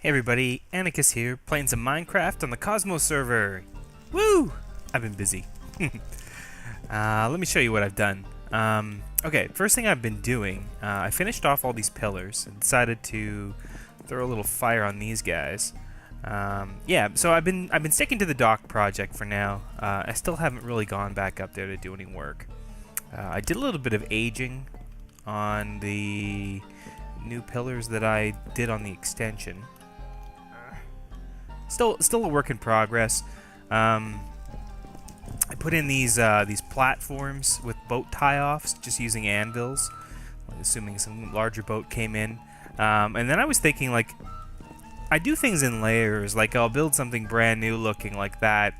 Hey everybody, Anarchist here, playing some Minecraft on the Cosmos server. Woo! I've been busy. Let me show you what I've done. Okay, first thing I've been doing, I finished off all these pillars and decided to throw a little fire on these guys. Yeah, so I've been sticking to the dock project for now. I still haven't really gone back up there to do any work. I did a little bit of aging on the new pillars that I did on the extension. Still a work in progress. I put in these platforms with boat tie-offs, just using anvils, assuming some larger boat came in. And then I was thinking, like, I do things in layers. Like, I'll build something brand new looking like that,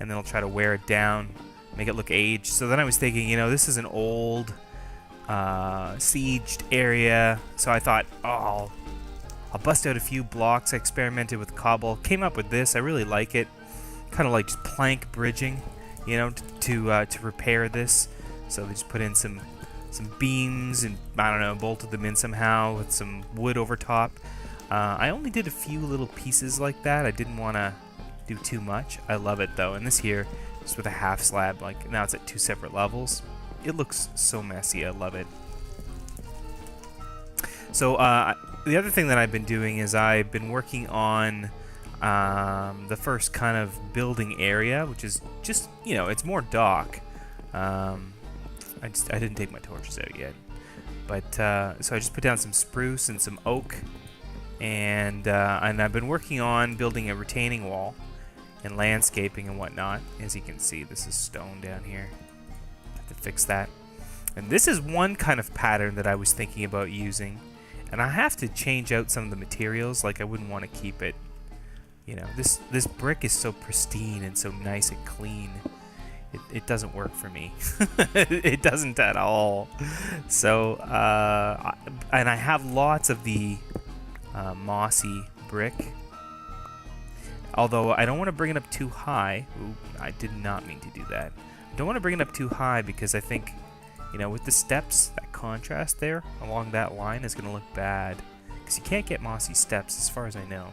and then I'll try to wear it down, make it look aged. So then I was thinking, you know, this is an old, sieged area. So I thought, oh, I'll bust out a few blocks. I experimented with cobble, came up with this. I really like it. Kind of like just plank bridging, you know, to repair this. So they just put in some beams and, I don't know, bolted them in somehow with some wood over top. I only did a few little pieces like that. I didn't want to do too much. I love it though. And this here, just with a half slab, like now it's at 2 separate levels. It looks so messy. I love it. So the other thing that I've been doing is I've been working on the first kind of building area, which is just, you know, it's more dock. I didn't take my torches out yet, but so I just put down some spruce and some oak, and I've been working on building a retaining wall and landscaping and whatnot. As you can see, this is stone down here. I have to fix that. And this is one kind of pattern that I was thinking about using. And I have to change out some of the materials. Like, I wouldn't want to keep it, you know, this brick is so pristine and so nice and clean. It doesn't work for me. It doesn't at all. So, and I have lots of the mossy brick. Although I don't want to bring it up too high. Ooh, I did not mean to do that. I don't want to bring it up too high because I think, you know, with the steps, that contrast there along that line is going to look bad. Because you can't get mossy steps as far as I know.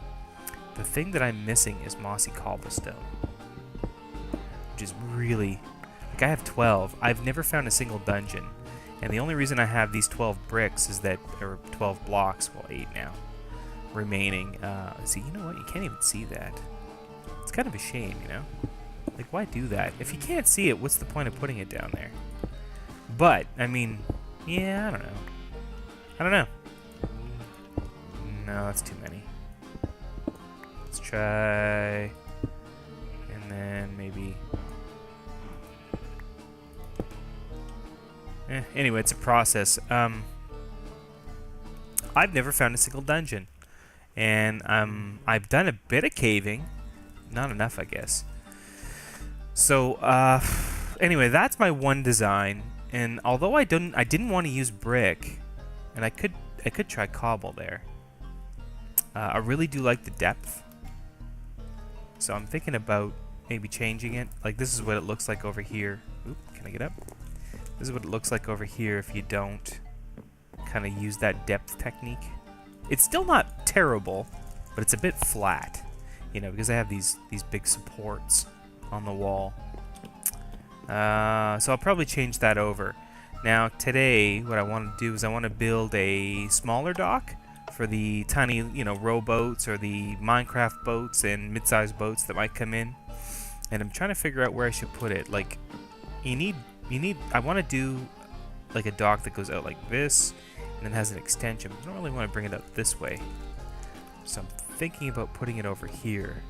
The thing that I'm missing is mossy cobblestone. Which is really... Like, I have 12. I've never found a single dungeon. And the only reason I have these 12 bricks is that... Or 12 blocks, well 8 now, remaining. See, you know what? You can't even see that. It's kind of a shame, you know? Like, why do that? If you can't see it, what's the point of putting it down there? But, I mean, yeah, I don't know. I don't know. No, that's too many. Let's try... And then maybe... Anyway, it's a process. I've never found a single dungeon. And I've done a bit of caving. Not enough, I guess. So, anyway, that's my one design. And although I didn't want to use brick, and I could try cobble there. I really do like the depth, so I'm thinking about maybe changing it. Like, this is what it looks like over here. Oop, can I get up? This is what it looks like over here if you don't kind of use that depth technique. It's still not terrible, but it's a bit flat, you know, because I have these big supports on the wall. So I'll probably change that over. Now today, what I want to do is I want to build a smaller dock for the tiny, you know, rowboats or the Minecraft boats and mid-sized boats that might come in. And I'm trying to figure out where I should put it. Like, I want to do like a dock that goes out like this and then has an extension. I don't really want to bring it out this way. So I'm thinking about putting it over here.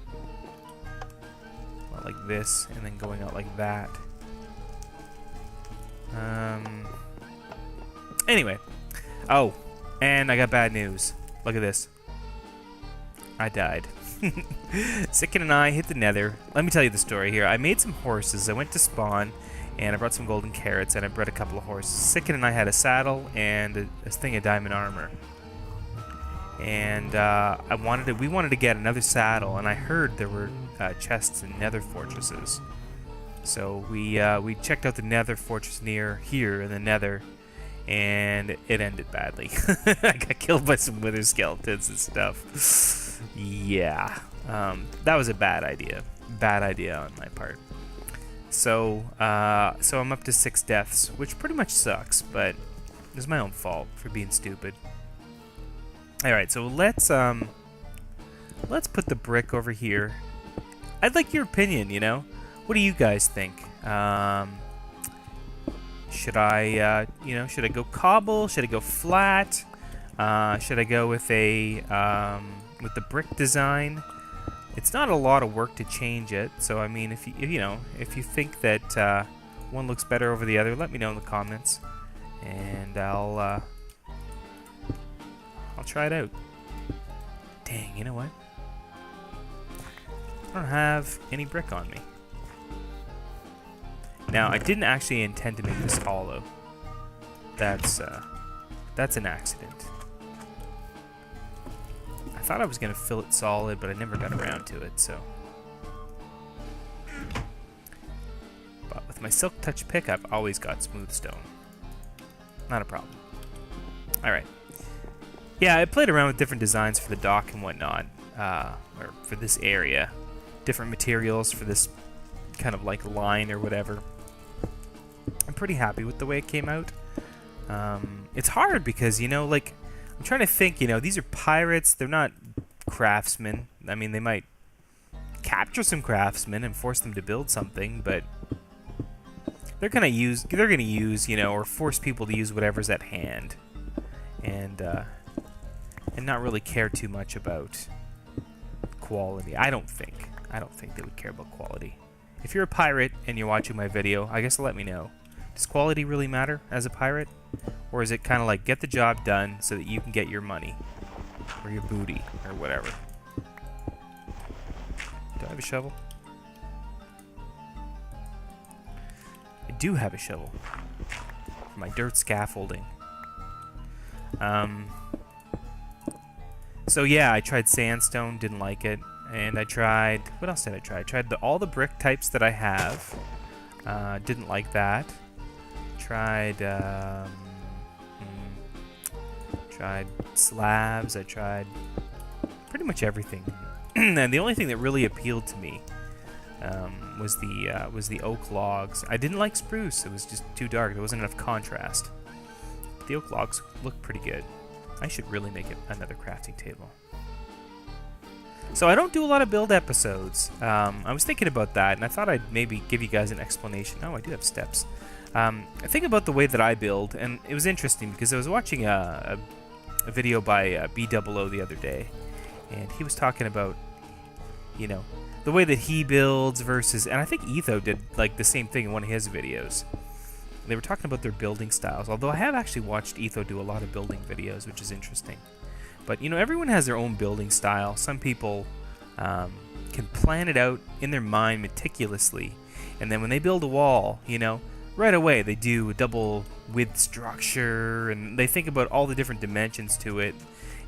Well, like this, and then going out like that. Anyway. Oh, and I got bad news. Look at this. I died. Sicken and I hit the nether. Let me tell you the story here. I made some horses. I went to spawn, and I brought some golden carrots, and I bred a couple of horses. Sicken and I had a saddle and a thing of diamond armor. And we wanted to get another saddle, and I heard there were chests and nether fortresses. So we checked out the nether fortress near here in the nether, and it ended badly. I got killed by some wither skeletons and stuff. Yeah, that was a bad idea. Bad idea on my part. So, so I'm up to 6 deaths, which pretty much sucks, but it's my own fault for being stupid. All right, so let's put the brick over here. I'd like your opinion. You know, what do you guys think? Should I, you know, should I go cobble? Should I go flat? Should I go with a with the brick design? It's not a lot of work to change it, so I mean, if you know, if you think that one looks better over the other, let me know in the comments, and I'll try it out. Dang, you know what? I don't have any brick on me. Now, I didn't actually intend to make this hollow. That's an accident. I thought I was going to fill it solid, but I never got around to it, so. But with my Silk Touch pick, I've always got smooth stone. Not a problem. Alright. Yeah, I played around with different designs for the dock and whatnot, or for this area. Different materials for this kind of like line or whatever. I'm pretty happy with the way it came out. It's hard because, you know, like, I'm trying to think, you know, these are pirates, they're not craftsmen. I mean, they might capture some craftsmen and force them to build something, but they're gonna use, you know, or force people to use whatever's at hand, and not really care too much about quality. I don't think they would care about quality. If you're a pirate and you're watching my video, I guess let me know. Does quality really matter as a pirate? Or is it kind of like get the job done so that you can get your money? Or your booty, or whatever. Do I have a shovel? I do have a shovel. For my dirt scaffolding. So yeah, I tried sandstone, didn't like it. And I tried, what else did I try? I tried all the brick types that I have. Didn't like that. Tried slabs. I tried pretty much everything. And the only thing that really appealed to me was the oak logs. I didn't like spruce. It was just too dark. There wasn't enough contrast. The oak logs look pretty good. I should really make it another crafting table. So I don't do a lot of build episodes. I was thinking about that, and I thought I'd maybe give you guys an explanation. Oh, I do have steps. I think about the way that I build, and it was interesting because I was watching a video by B00 the other day, and he was talking about, you know, the way that he builds versus, and I think Etho did like the same thing in one of his videos. They were talking about their building styles, although I have actually watched Etho do a lot of building videos, which is interesting. But, you know, everyone has their own building style. Some people can plan it out in their mind meticulously, and then when they build a wall, you know, right away they do a double width structure, and they think about all the different dimensions to it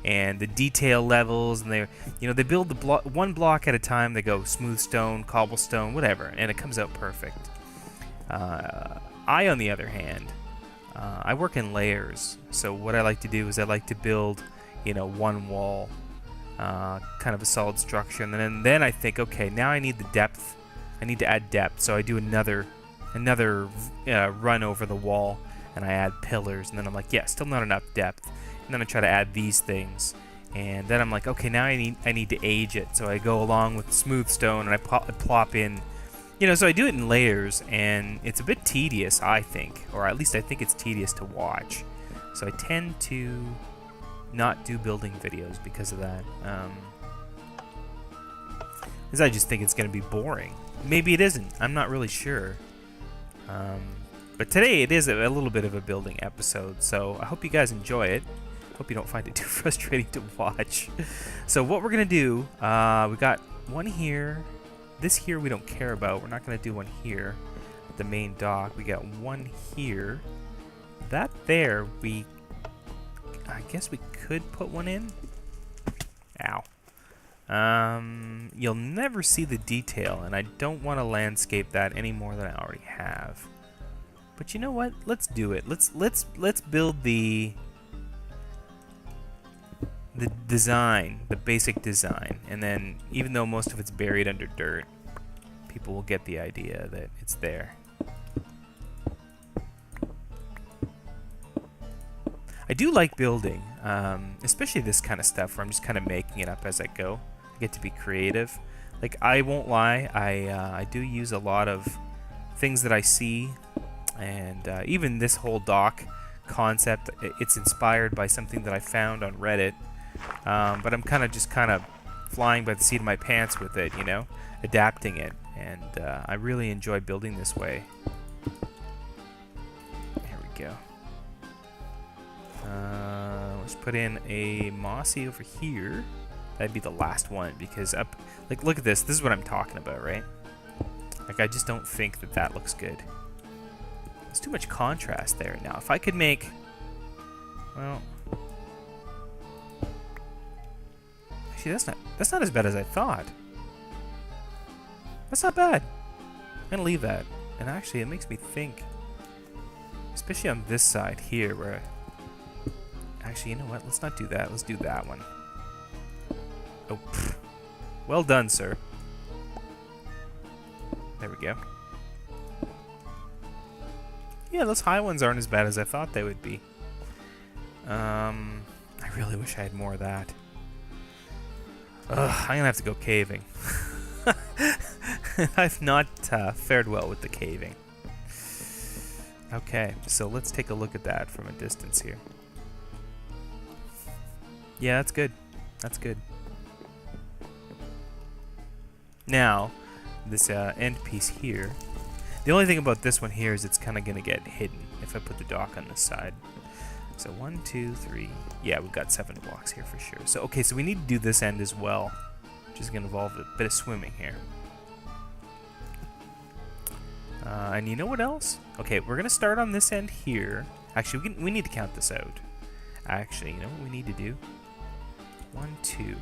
and the detail levels, and they, you know, they build the one block at a time. They go smooth stone, cobblestone, whatever, and it comes out perfect. I, on the other hand, I work in layers. So what I like to do is I like to build, you know, one wall, kind of a solid structure, and then I think, okay, now I need the depth. I need to add depth, so I do another run over the wall, and I add pillars, and then I'm like, yeah, still not enough depth. And then I try to add these things, and then I'm like, okay, now I need to age it. So I go along with smooth stone, and I plop in, you know, so I do it in layers, and it's a bit tedious, I think, or at least I think it's tedious to watch. So I tend to not do building videos because of that. Because I just think it's going to be boring. Maybe it isn't. I'm not really sure. But today it is a little bit of a building episode, so I hope you guys enjoy it. Hope you don't find it too frustrating to watch. So what we're going to do, we got one here. This here we don't care about. We're not going to do one here at the main dock. We got one here. That there, I guess we could put one in. Ow. You'll never see the detail, and I don't want to landscape that any more than I already have. But you know what? Let's do it. Let's build the the design, the basic design, and then even though most of it's buried under dirt, people will get the idea that it's there. I do like building, especially this kind of stuff where I'm just kind of making it up as I go. I get to be creative. Like, I won't lie, I do use a lot of things that I see, and even this whole dock concept, it's inspired by something that I found on Reddit, but I'm kind of flying by the seat of my pants with it, you know, adapting it, and I really enjoy building this way. There we go. Let's put in a mossy over here. That'd be the last one, because up, like, look at this. This is what I'm talking about, right? Like, I just don't think that that looks good. There's too much contrast there. Now, if I could make, well, actually, that's not as bad as I thought. That's not bad. I'm gonna leave that. And actually, it makes me think, especially on this side here, where, actually, you know what? Let's not do that. Let's do that one. Oh, pfft. Well done, sir. There we go. Yeah, those high ones aren't as bad as I thought they would be. I really wish I had more of that. Ugh, I'm gonna have to go caving. I've not fared well with the caving. Okay, so let's take a look at that from a distance here. Yeah, that's good. That's good. Now, this end piece here, the only thing about this one here is it's kind of going to get hidden if I put the dock on this side. So 1, 2, 3. Yeah, we've got 7 blocks here for sure. So, okay, so we need to do this end as well, which is going to involve a bit of swimming here. And you know what else? Okay, we're going to start on this end here. Actually, we need to count this out. Actually, you know what we need to do? 1, 2.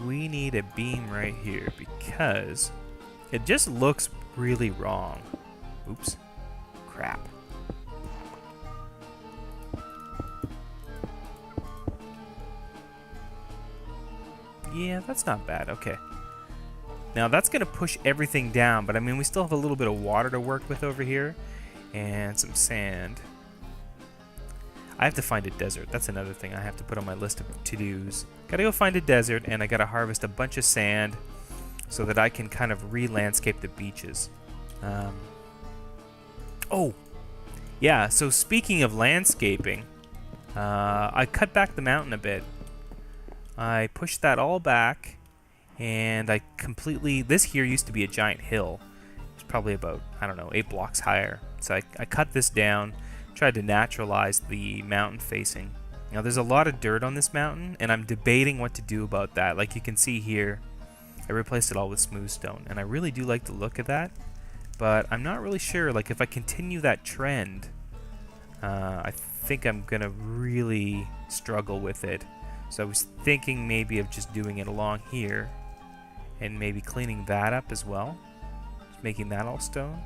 We need a beam right here because it just looks really wrong. Oops. Crap. Yeah, that's not bad. Okay. Now that's going to push everything down, but I mean, we still have a little bit of water to work with over here and some sand. I have to find a desert. That's another thing I have to put on my list of to-dos. Gotta go find a desert, and I gotta harvest a bunch of sand so that I can kind of re-landscape the beaches. Oh! Yeah, so speaking of landscaping, I cut back the mountain a bit. I pushed that all back, and I completely... This here used to be a giant hill. It's probably about, I don't know, 8 blocks higher. So I cut this down, tried to naturalize the mountain facing. Now there's a lot of dirt on this mountain, and I'm debating what to do about that. Like you can see here, I replaced it all with smooth stone, and I really do like the look of that, but I'm not really sure. Like if I continue that trend, I think I'm gonna really struggle with it. So I was thinking maybe of just doing it along here, and maybe cleaning that up as well, just making that all stone,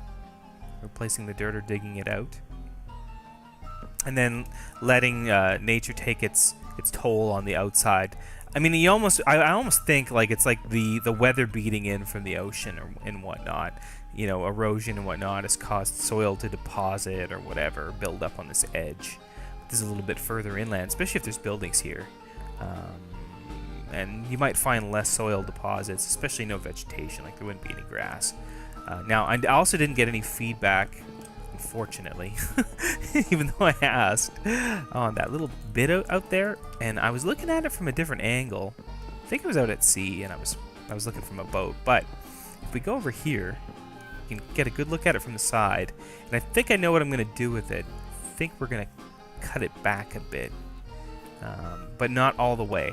replacing the dirt or digging it out. And then letting nature take its toll on the outside. I mean, I almost think like it's like the weather beating in from the ocean and whatnot. You know, erosion and whatnot has caused soil to deposit or whatever, build up on this edge. This is a little bit further inland, especially if there's buildings here. And you might find less soil deposits, especially no vegetation, like there wouldn't be any grass. Now, I also didn't get any feedback, unfortunately, even though I asked, on that little bit out there, and I was looking at it from a different angle. I think it was out at sea, and I was looking from a boat. But if we go over here, you can get a good look at it from the side, and I think I know what I'm going to do with it. I think we're going to cut it back a bit, but not all the way.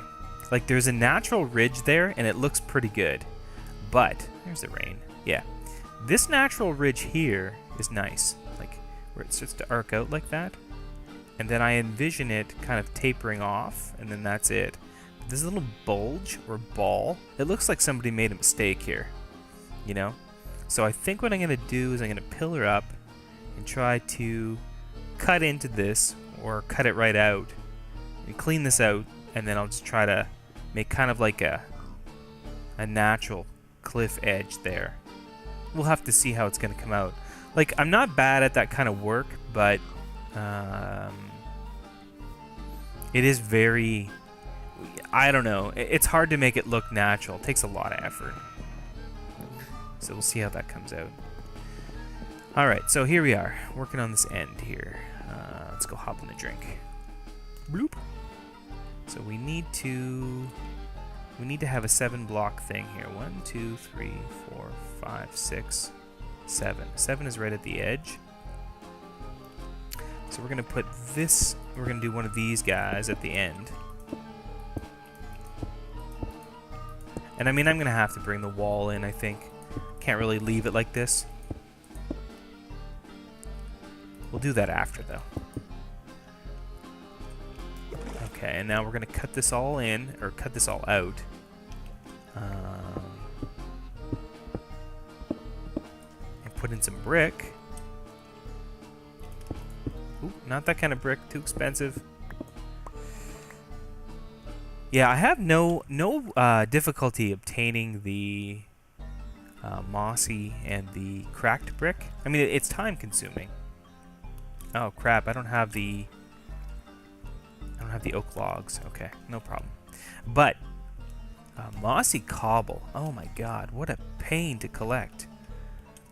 Like there's a natural ridge there, and it looks pretty good. But there's the rain. Yeah, this natural ridge here is nice. Like where it starts to arc out like that, and then I envision it kind of tapering off, and then that's it. But this little bulge or ball, it looks like somebody made a mistake here, you know? So I think what I'm going to do is I'm going to pillar up and try to cut into this or cut it right out and clean this out and then I'll just try to make kind of like a natural cliff edge there. We'll have to see how it's going to come out. Like, I'm not bad at that kind of work, but it is very... I don't know. It's hard to make it look natural. It takes a lot of effort. So we'll see how that comes out. Alright, so here we are, working on this end here. Let's go hop in the drink. Bloop. So we need to have a 7-block thing here. 1, 2, 3, 4, 5, 6, 7. 7 is right at the edge. So we're gonna put this, we're gonna do one of these guys at the end. And I mean, I'm gonna have to bring the wall in, I think. Can't really leave it like this. We'll do that after, though. Okay, and now we're gonna cut this all in, or cut this all out. And put in some brick. Ooh, not that kind of brick, too expensive. Yeah, I have no difficulty obtaining the mossy and the cracked brick. I mean, it's time consuming. Oh crap! I don't have the oak logs. Okay, no problem. But mossy cobble. Oh my god, what a pain to collect.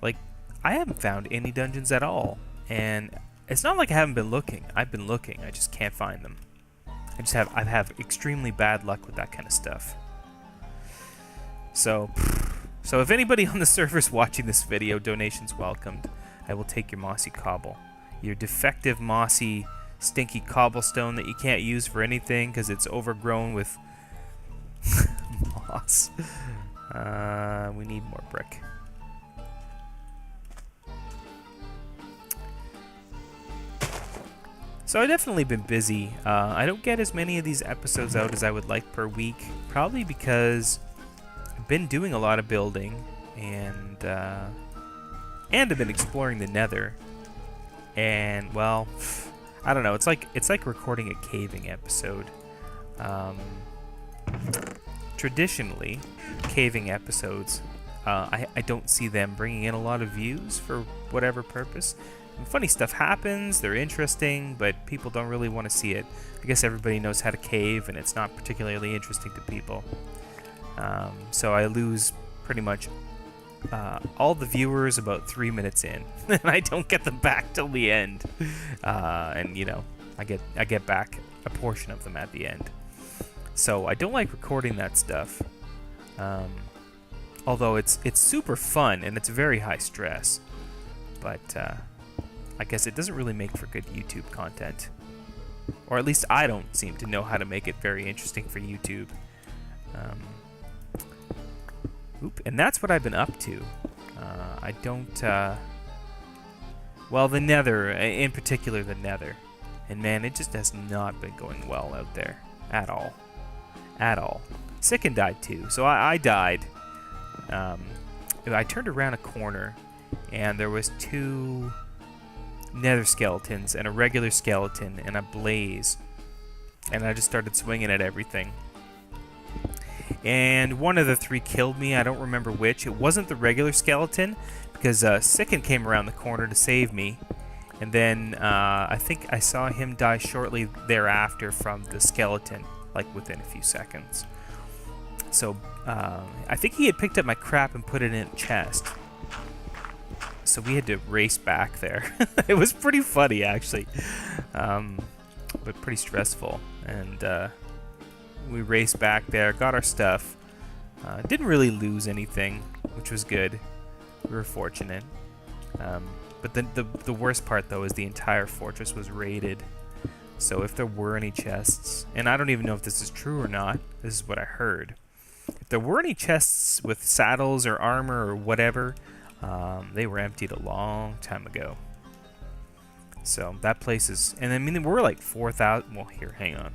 Like, I haven't found any dungeons at all, and it's not like I haven't been looking. I've been looking. I just can't find them. I have extremely bad luck with that kind of stuff. So if anybody on the server's watching this video, donations welcomed. I will take your mossy cobble. Your defective mossy stinky cobblestone that you can't use for anything because it's overgrown with moss. We need more brick. So I've definitely been busy. I don't get as many of these episodes out as I would like per week, probably because I've been doing a lot of building, and I've been exploring the Nether. And well, I don't know. It's like recording a caving episode. Traditionally, caving episodes, I don't see them bringing in a lot of views for whatever purpose. And funny stuff happens, they're interesting, but people don't really want to see it. I guess everybody knows how to cave, and it's not particularly interesting to people. So I lose pretty much all the viewers about 3 minutes in, and I don't get them back till the end. And you know, I get back a portion of them at the end. So I don't like recording that stuff. Although it's super fun and it's very high stress, but I guess it doesn't really make for good YouTube content. Or at least I don't seem to know how to make it very interesting for YouTube. And that's what I've been up to. I don't... well, the Nether, in particular the Nether. And man, it just has not been going well out there. At all. At all. Sicken died too. So I died. I turned around a corner, and there was 2... Nether skeletons and a regular skeleton and a blaze, and I just started swinging at everything, and one of the 3 killed me. I don't remember which. It wasn't the regular skeleton, because Sicken came around the corner to save me, and then I think I saw him die shortly thereafter from the skeleton, like within a few seconds. So I think he had picked up my crap and put it in a chest. So we had to race back there. It was pretty funny, actually, but pretty stressful. And we raced back there, got our stuff. Didn't really lose anything, which was good. We were fortunate. But the worst part, though, is the entire fortress was raided. So if there were any chests, and I don't even know if this is true or not, this is what I heard. If there were any chests with saddles or armor or whatever, they were emptied a long time ago. So that place is... And I mean, we're like 4,000... Well, here, hang on.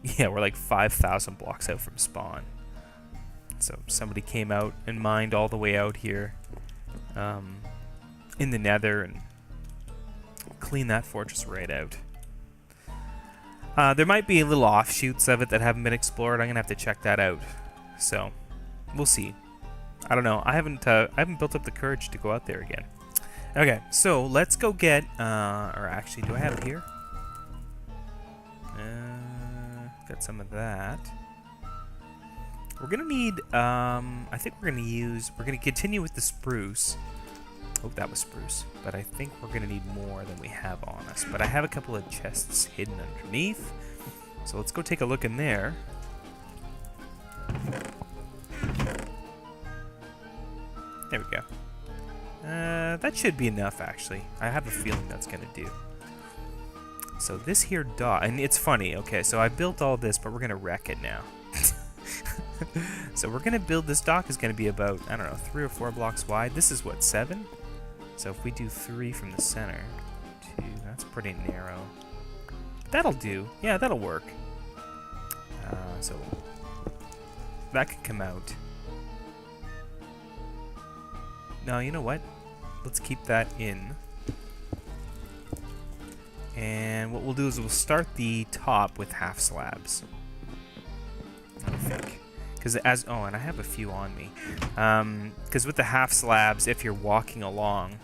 Yeah, we're like 5,000 blocks out from spawn. So somebody came out and mined all the way out here in the Nether and cleaned that fortress right out. There might be little offshoots of it that haven't been explored. I'm gonna have to check that out. So, we'll see. I don't know. I haven't built up the courage to go out there again. Okay, so let's go get. Or actually, do I have it here? Got some of that. We're gonna need. I think we're gonna continue with the spruce. Oh, that was spruce. But I think we're gonna need more than we have on us. But I have a couple of chests hidden underneath. So let's go take a look in there. There we go. That should be enough, actually. I have a feeling that's gonna do. So this here dock, and it's funny. Okay, so I built all this, but we're gonna wreck it now. So we're gonna build this dock is gonna be about, I don't know, 3 or 4 blocks wide. This is what, 7? So if we do 3 from the center, 2, that's pretty narrow. That'll do. Yeah, that'll work. So that can come out. No, you know what? Let's keep that in. And what we'll do is we'll start the top with half slabs. I think. Because oh, and I have a few on me. Because with the half slabs, if you're walking along,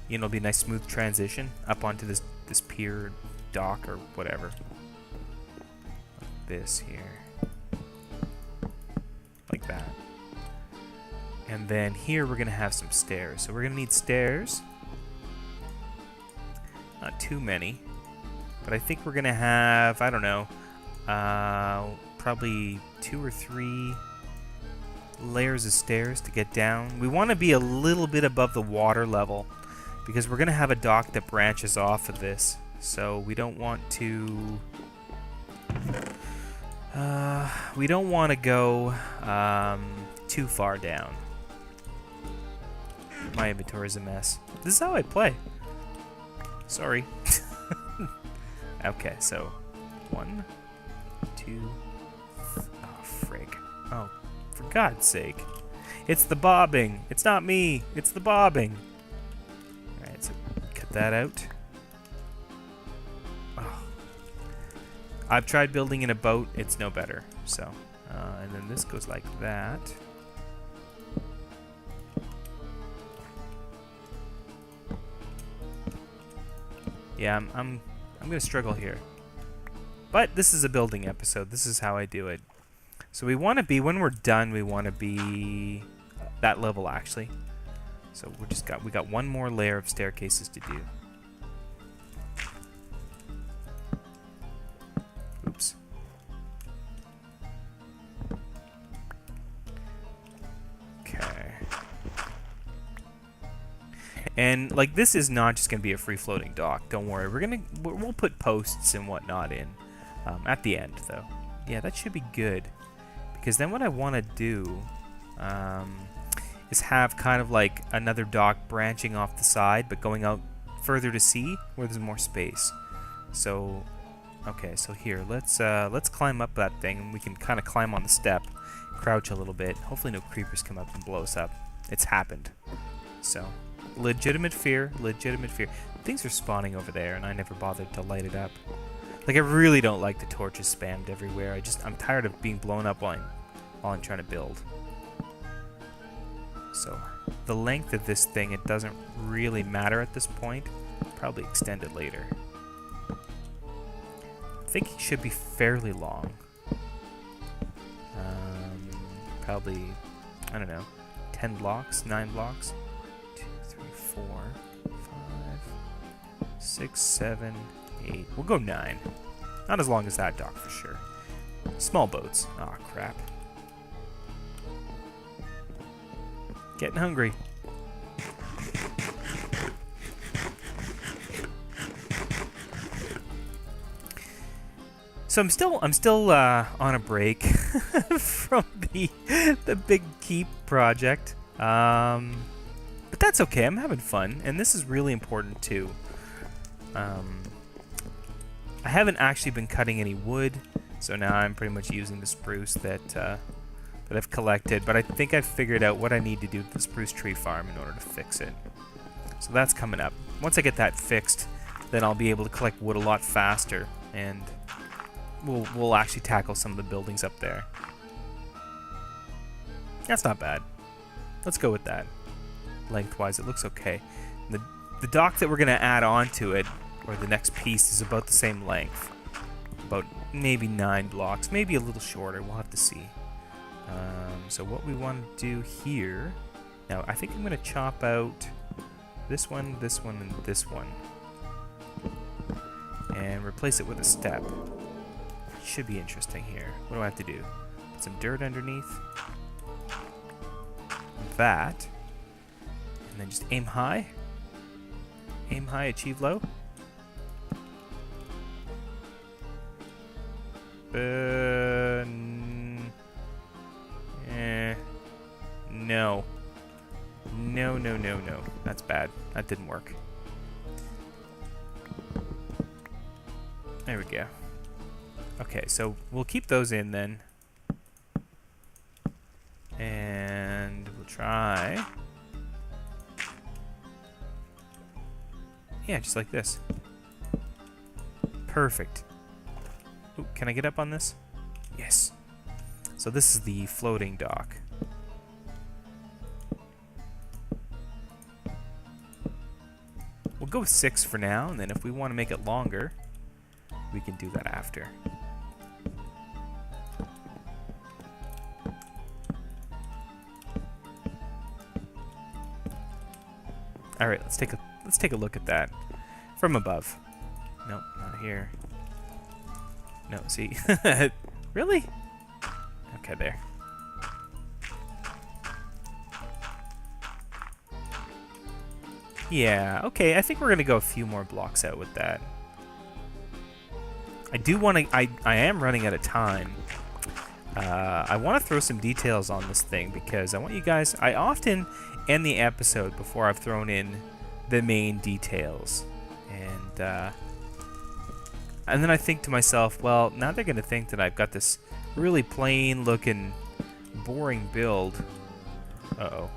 you know, it'll be a nice smooth transition up onto this pier, dock, or whatever. Like this here. Like that. And then here we're going to have some stairs. So we're going to need stairs. Not too many. But I think we're going to have, I don't know, probably 2 or 3 layers of stairs to get down. We want to be a little bit above the water level because we're going to have a dock that branches off of this. So we don't want to... we don't want to go too far down. My inventory is a mess. This is how I play. Sorry. Okay, so 1, 2. Oh, frig. Oh, for God's sake. It's the bobbing. It's not me. It's the bobbing. Alright, so cut that out. Oh. I've tried building in a boat. It's no better. So, and then this goes like that. Yeah, I'm gonna struggle here. But this is a building episode. This is how I do it. So we want to be, when we're done, we want to be that level actually. So we got one more layer of staircases to do. Oops. Okay. And like this is not just gonna be a free-floating dock. Don't worry. We'll put posts and whatnot in at the end, though. Yeah, that should be good. Because then what I want to do is have kind of like another dock branching off the side, but going out further to sea where there's more space. So, okay, so here let's climb up that thing. We can kind of climb on the step, crouch a little bit. Hopefully, no creepers come up and blow us up. It's happened. So. Legitimate fear, legitimate fear. Things are spawning over there, and I never bothered to light it up. Like, I really don't like the torches spammed everywhere. I'm tired of being blown up while I'm trying to build. So, the length of this thing, it doesn't really matter at this point. Probably extend it later. I think it should be fairly long. Probably, I don't know, 10 blocks, 9 blocks. 4, 5, 6, 7, 8. We'll go 9. Not as long as that dock for sure. Small boats. Aw, crap. Getting hungry. So I'm still on a break from the big keep project. But that's okay, I'm having fun, and this is really important too. I haven't actually been cutting any wood, so now I'm pretty much using the spruce that I've collected, but I think I've figured out what I need to do to the spruce tree farm in order to fix it. So that's coming up. Once I get that fixed, then I'll be able to collect wood a lot faster, and we'll actually tackle some of the buildings up there. That's not bad. Let's go with that. Lengthwise, it looks okay. The dock that we're going to add on to it, or the next piece, is about the same length. About maybe 9 blocks, maybe a little shorter. We'll have to see. So what we want to do here... Now, I think I'm going to chop out this one, and this one. And replace it with a step. Should be interesting here. What do I have to do? Put some dirt underneath. That. And then just aim high. Aim high, achieve low. No. No. That's bad. That didn't work. There we go. Okay, so we'll keep those in then. And we'll try... Yeah, just like this. Perfect. Ooh, can I get up on this? Yes. So this is the floating dock. We'll go with 6 for now, and then if we want to make it longer, we can do that after. All right, let's take a look at that from above. Nope, not here. No, see, really? Okay, there. Yeah, okay, I think we're gonna go a few more blocks out with that. I do want to. I am running out of time. I want to throw some details on this thing because I want you guys. I often end the episode before I've thrown in the main details, and then I think to myself, well, now they're gonna think that I've got this really plain-looking, boring build. Uh-oh.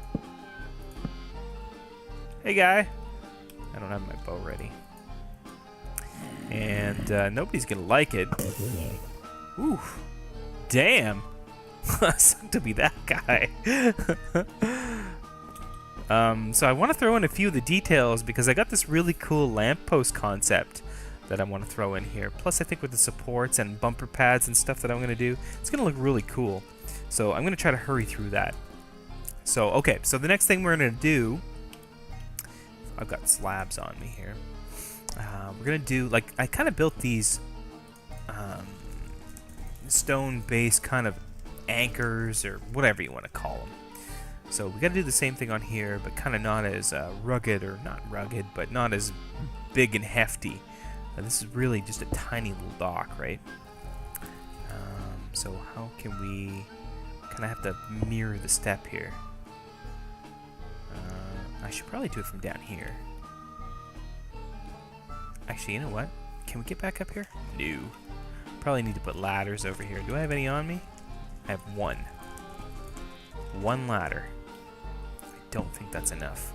Hey, guy. I don't have my bow ready. And nobody's gonna like it. Ooh, damn! Sucked to be that guy. So I want to throw in a few of the details because I got this really cool lamppost concept that I want to throw in here. Plus, I think with the supports and bumper pads and stuff that I'm gonna do, it's gonna look really cool. So I'm gonna try to hurry through that. So okay, so the next thing we're gonna do, I've got slabs on me here. We're gonna do, like, I kind of built these stone-based kind of anchors or whatever you want to call them. So we got to do the same thing on here, but kind of not as rugged, or not rugged, but not as big and hefty. This is really just a tiny little dock, right? So how can we kind of have to mirror the step here? I should probably do it from down here. Actually, you know what? Can we get back up here? No. Probably need to put ladders over here. Do I have any on me? I have one. One ladder. I don't think that's enough.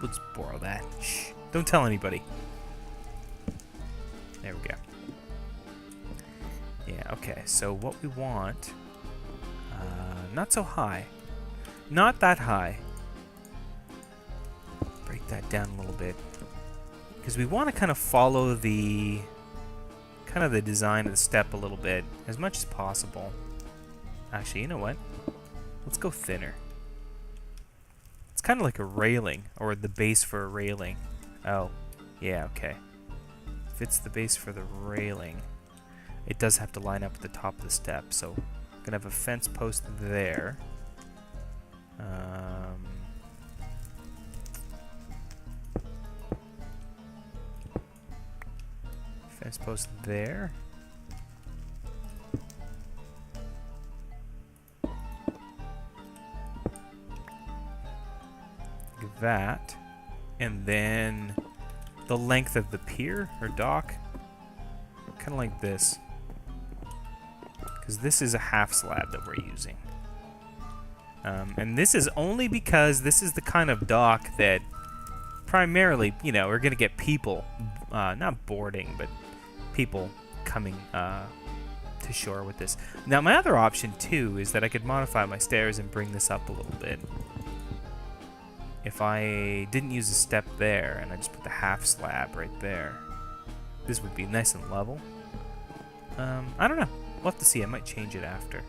Let's borrow that. Shh. Don't tell anybody. There we go. Yeah, okay. So what we want... not so high. Not that high. Break that down a little bit. Because we want to kind of follow the... kind of the design of the step a little bit. As much as possible. Actually, you know what? Let's go thinner. It's kind of like a railing, or the base for a railing. Oh, yeah, okay. If it's the base for the railing, it does have to line up at the top of the step. So I'm gonna have a fence post there. Fence post there. That, and then the length of the pier or dock, kind of like this, because this is a half slab that we're using. And this is only because this is the kind of dock that primarily, you know, we're going to get people, not boarding, but people coming to shore with this. Now, my other option, too, is that I could modify my stairs and bring this up a little bit. If I didn't use a step there, and I just put the half slab right there, this would be nice and level. I don't know. We'll have to see. I might change it after.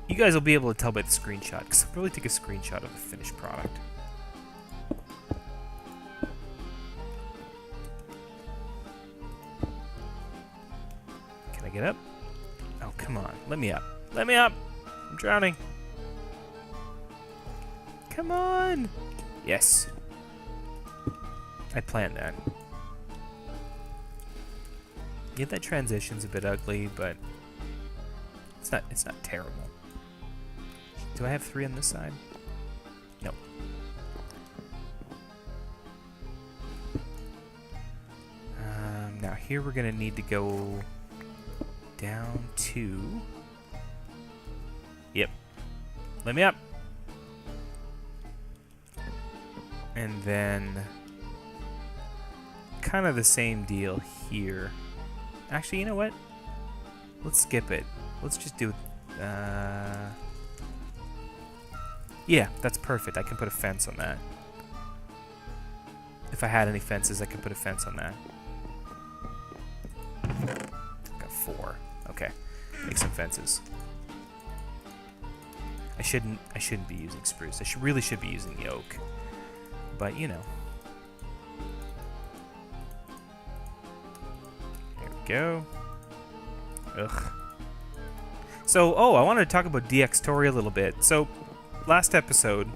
You guys will be able to tell by the screenshot, because I'll really take a screenshot of the finished product. Can I get up? Oh, come on. Let me up. Let me up! I'm drowning. Come on! Yes. I planned that. Yeah, that transition's a bit ugly, but it's not terrible. Do I have 3 on this side? Nope. Now here we're gonna need to go down to... Yep. Let me up! And then kind of the same deal here. Actually, you know what? Let's skip it. Let's just do... Yeah, that's perfect. I can put a fence on that. If I had any fences, I could put a fence on that. Got 4. Okay. Make some fences. I shouldn't be using spruce. I really should be using the oak. But, you know. There we go. Ugh. So, I wanted to talk about DxTory a little bit. So, last episode,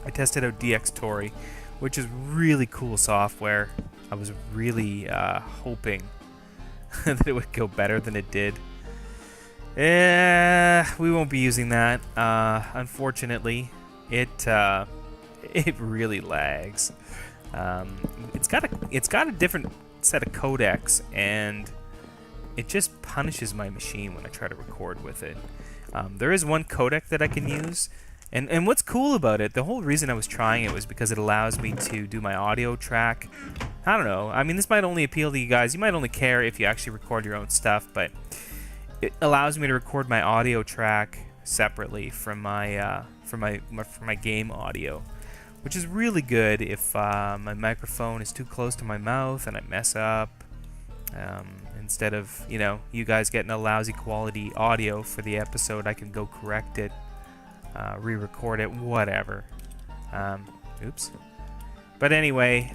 I tested out DxTory, which is really cool software. I was really hoping that it would go better than it did. We won't be using that. Unfortunately, it really lags. It's got a different set of codecs, and it just punishes my machine when I try to record with it. There is one codec that I can use, and what's cool about it, the whole reason I was trying it was because it allows me to do my audio track. I don't know, I mean, this might only appeal to you guys. You might only care if you actually record your own stuff, but it allows me to record my audio track separately from my game audio, which is really good if my microphone is too close to my mouth and I mess up. Instead of, you know, you guys getting a lousy quality audio for the episode, I can go correct it, re-record it, whatever. Oops. But anyway,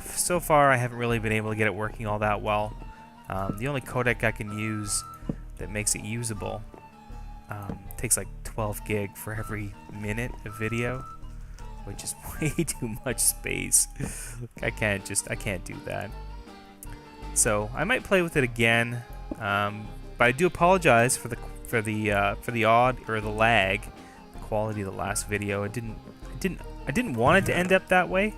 so far I haven't really been able to get it working all that well. The only codec I can use that makes it usable takes like 12 gig for every minute of video, which is way too much space. I can't do that. So I might play with it again, but I do apologize for the odd or the lag, the quality of the last video. I didn't want it to end up that way.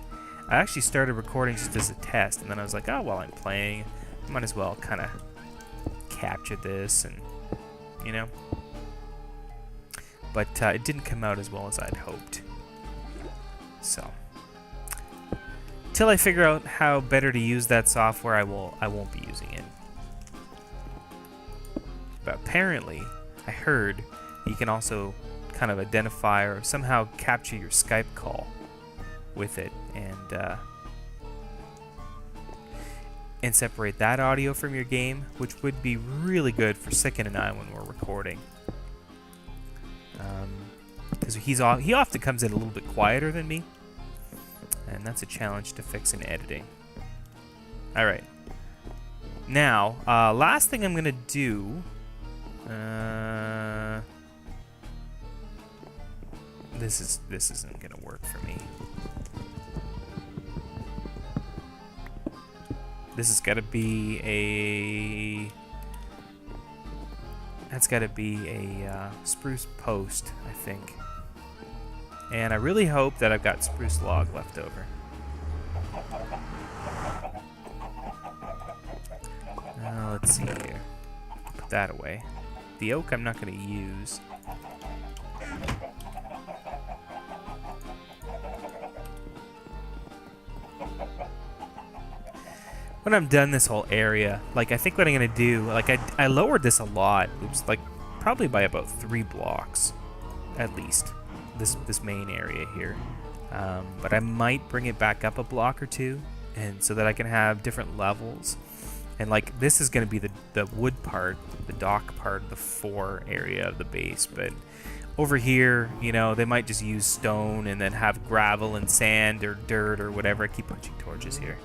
I actually started recording just as a test, and then I was like, oh, while I'm playing, I might as well kind of capture this, and you know. But it didn't come out as well as I'd hoped. So, till I figure out how better to use that software, I won't be using it. But apparently, I heard you can also kind of identify or somehow capture your Skype call with it, and separate that audio from your game, which would be really good for Sicken and I when we're recording. Because he often comes in a little bit quieter than me, and that's a challenge to fix in editing. Alright. Now, last thing I'm going to do... this isn't going to work for me. This has got to be a... That's got to be a spruce post, I think. And I really hope that I've got spruce log left over. Let's see here. Put that away. the oak I'm not going to use. When I'm done this whole area, like, I think what I'm going to do, like, I lowered this a lot. It was, like, probably by about 3 blocks, at least, this main area here. But I might bring it back up a block or 2, and so that I can have different levels. And, like, this is going to be the wood part, the dock part, the 4 area of the base. But over here, you know, they might just use stone and then have gravel and sand or dirt or whatever. I keep punching torches here.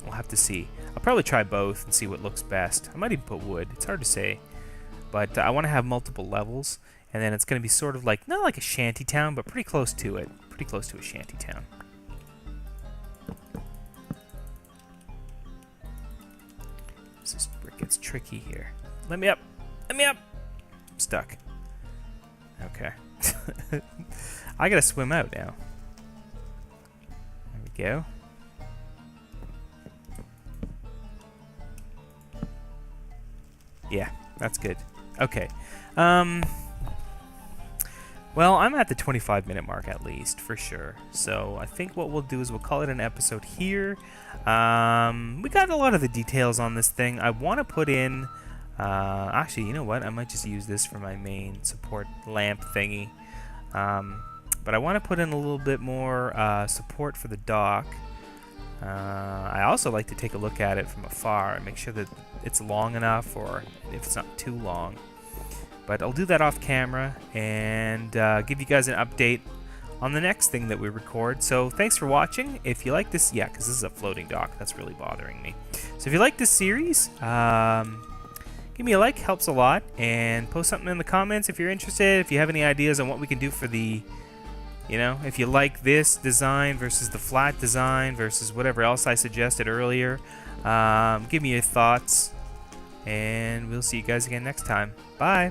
We'll have to see. I'll probably try both and see what looks best. I might even put wood. It's hard to say. But I want to have multiple levels. And then it's going to be sort of like, not like a shanty town, but pretty close to it. Pretty close to a shanty town. This brick gets tricky here. Let me up. Let me up. I'm stuck. Okay. I got to swim out now. There we go. Yeah, that's good. Okay. Well, I'm at the 25-minute mark at least, for sure. So I think what we'll do is we'll call it an episode here. We got a lot of the details on this thing. I want to put in... actually, you know what? I might just use this for my main support lamp thingy. But I want to put in a little bit more support for the dock. I also like to take a look at it from afar and make sure that it's long enough, or if it's not too long. But I'll do that off camera and give you guys an update on the next thing that we record. So thanks for watching. If you like this, yeah, because this is a floating dock, that's really bothering me. So if you like this series, give me a like, helps a lot, and post something in the comments if you're interested. If you have any ideas on what we can do for the, you know, if you like this design versus the flat design versus whatever else I suggested earlier, give me your thoughts, and we'll see you guys again next time. Bye.